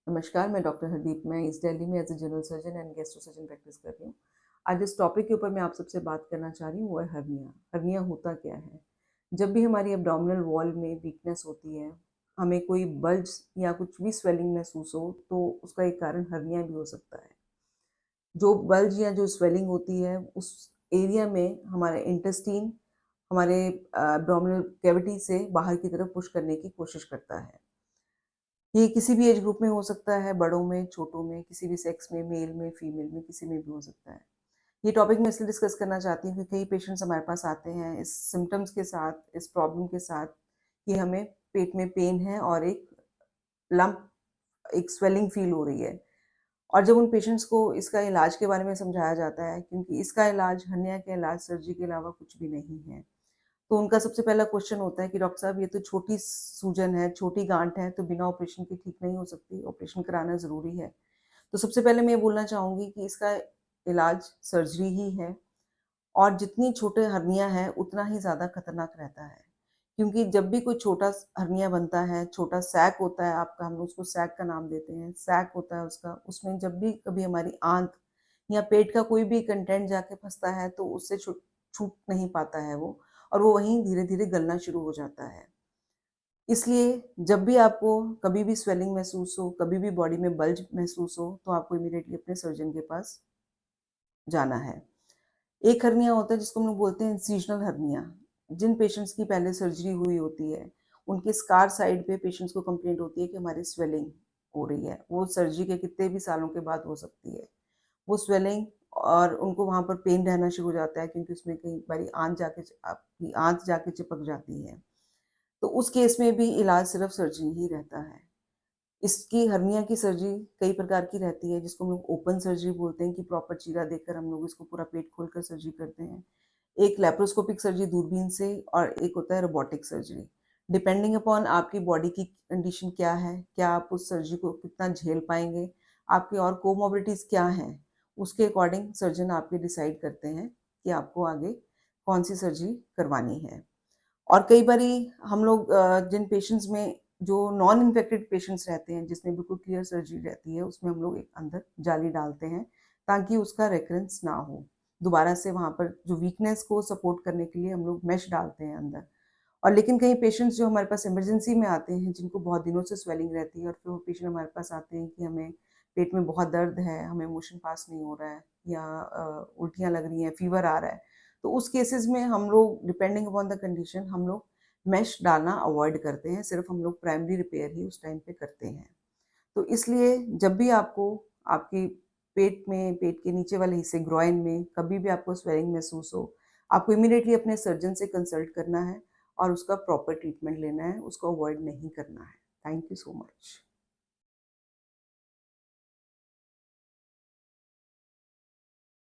नमस्कार, मैं डॉक्टर हरदीप। मैं इस दिल्ली में as a general surgeon and gastro surgeon practice कर रही हूँ। आज जिस टॉपिक के ऊपर मैं आप सबसे बात करना चाह रही हूँ वो है हर्निया। हर्निया होता क्या है? जब भी हमारी एब्डोमिनल वॉल में वीकनेस होती है, हमें कोई बल्ज या कुछ भी स्वेलिंग महसूस हो, तो उसका एक कारण हर्निया भी हो सकता है। जो बल्ज या जो स्वेलिंग होती है, उस एरिया में हमारा इंटेस्टाइन हमारे एब्डोमिनल कैविटी से बाहर की तरफ पुश करने की कोशिश करता है। ये किसी भी एज ग्रुप में हो सकता है, बड़ों में, छोटों में, किसी भी सेक्स में, मेल में, फीमेल में, किसी में भी हो सकता है। ये टॉपिक मैं इसलिए डिस्कस करना चाहती हूँ कि कई पेशेंट्स हमारे पास आते हैं इस सिम्पटम्स के साथ, इस प्रॉब्लम के साथ कि हमें पेट में पेन है और एक लम्प, एक स्वेलिंग फील हो रही है। और जब उन पेशेंट्स को इसका इलाज के बारे में समझाया जाता है, क्योंकि इसका इलाज, हर्निया का इलाज सर्जरी के अलावा कुछ भी नहीं है। तो उनका सबसे पहला क्वेश्चन होता है कि डॉक्टर साहब, ये तो छोटी सूजन है, छोटी गाँठ है, तो बिना ऑपरेशन के ठीक नहीं हो सकती, ऑपरेशन कराना ज़रूरी है। तो सबसे पहले मैं ये बोलना चाहूँगी कि इसका इलाज सर्जरी ही है और जितनी छोटे हर्निया है, उतना ही ज़्यादा खतरनाक रहता है। क्योंकि जब भी कोई छोटा हर्निया बनता है, छोटा सैक होता है आपका, हम लोग उसको सैक का नाम देते हैं, सैक होता है उसका, उसमें जब भी कभी हमारी आंत या पेट का कोई भी कंटेंट जाके फँसता है, तो उससे छूट नहीं पाता है वो और वो वहीं धीरे-धीरे गलना शुरू हो जाता है। इसलिए जब भी आपको कभी भी स्वेलिंग महसूस हो, कभी भी बॉडी में बल्ज महसूस हो, तो आपको इमीडिएटली अपने सर्जन के पास जाना है। एक हर्निया होता है जिसको हम लोग बोलते हैं इंसिजनल हर्निया। जिन पेशेंट्स की पहले सर्जरी हुई होती है, उनके स्कार साइड पे पेशेंट्स को कंप्लेंट होती है कि हमारी स्वेलिंग हो रही है। वो सर्जरी के कितने भी सालों के बाद हो सकती है। वो स्वेलिंग और उनको वहाँ पर पेन रहना शुरू हो जाता है, क्योंकि उसमें कई बारी आपकी आंत जाके चिपक जाती है। तो उस केस में भी इलाज सिर्फ सर्जरी ही रहता है। इसकी हर्निया की सर्जरी कई प्रकार की रहती है, जिसको हम लोग ओपन सर्जरी बोलते हैं कि प्रॉपर चीरा देकर हम लोग इसको पूरा पेट खोलकर सर्जरी करते हैं। एक लैप्रोस्कोपिक सर्जरी दूरबीन से और एक होता है रोबोटिक सर्जरी। डिपेंडिंग अपॉन आपकी बॉडी की कंडीशन क्या है, क्या आप उस सर्जरी को कितना झेल पाएँगे, आपकी और कोमॉर्बिडिटीज़ क्या हैं, उसके अकॉर्डिंग सर्जन आपके डिसाइड करते हैं कि आपको आगे कौन-सी सर्जरी करवानी है। और कई बारी हम लोग जिन पेशेंट्स में जो नॉन इन्फेक्टेड पेशेंट्स रहते हैं, जिसमें बिल्कुल क्लियर सर्जरी रहती है, उसमें हम लोग एक अंदर जाली डालते हैं ताकि उसका रिकरेंस ना हो। दोबारा से वहाँ पर जो वीकनेस को सपोर्ट करने के लिए हम लोग मेश डालते हैं अंदर। और लेकिन कई पेशेंट्स जो हमारे पास इमरजेंसी में आते हैं, जिनको बहुत दिनों से स्वेलिंग रहती है और फिर वो पेशेंट हमारे पास आते हैं कि हमें पेट में बहुत दर्द है, हमें मोशन पास नहीं हो रहा है या उल्टियाँ लग रही हैं, फ़ीवर आ रहा है। तो उस केसेज़ में हम लोग डिपेंडिंग अपॉन द कंडीशन हम लोग मेश डालना अवॉइड करते हैं, सिर्फ़ हम लोग प्राइमरी रिपेयर ही उस टाइम पे करते हैं। तो इसलिए जब भी आपको आपकी पेट में, पेट के नीचे वाले हिस्से ग्रॉइन में कभी भी आपको स्वेलिंग महसूस हो, आपको इमीडिएटली अपने सर्जन से कंसल्ट करना है और उसका प्रॉपर ट्रीटमेंट लेना है, उसको अवॉइड नहीं करना है। Thank you so much.